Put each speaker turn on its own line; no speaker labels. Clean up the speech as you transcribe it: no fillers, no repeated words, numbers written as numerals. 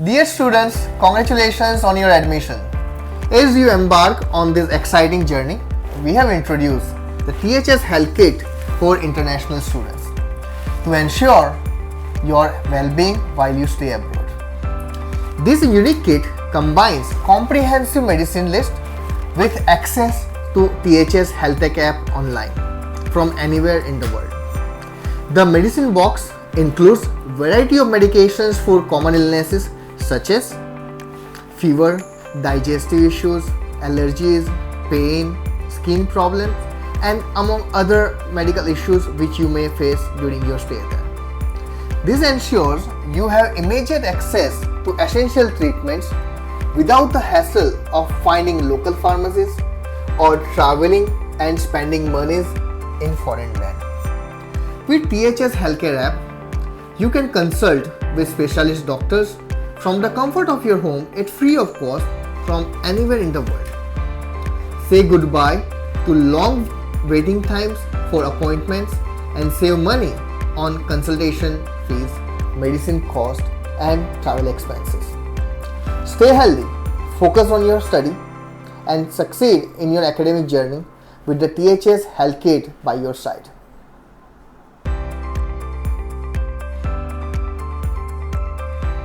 Dear students, congratulations on your admission. As you embark on this exciting journey, we have introduced the THS Health Kit for international students to ensure your well-being while you stay abroad. This unique kit combines comprehensive medicine list with access to THS Health Tech app online from anywhere in the world. The medicine box includes variety of medications for common illnesses such as fever, digestive issues, allergies, pain, skin problems, and among other medical issues which you may face during your stay there. This ensures you have immediate access to essential treatments without the hassle of finding local pharmacies or traveling and spending monies in foreign land. With THS Healthcare app, you can consult with specialist doctors from the comfort of your home at free of cost from anywhere in the world. Say goodbye to long waiting times for appointments and save money on consultation fees, medicine cost, and travel expenses. Stay healthy, focus on your study, and succeed in your academic journey with the THS Health Kit by your side.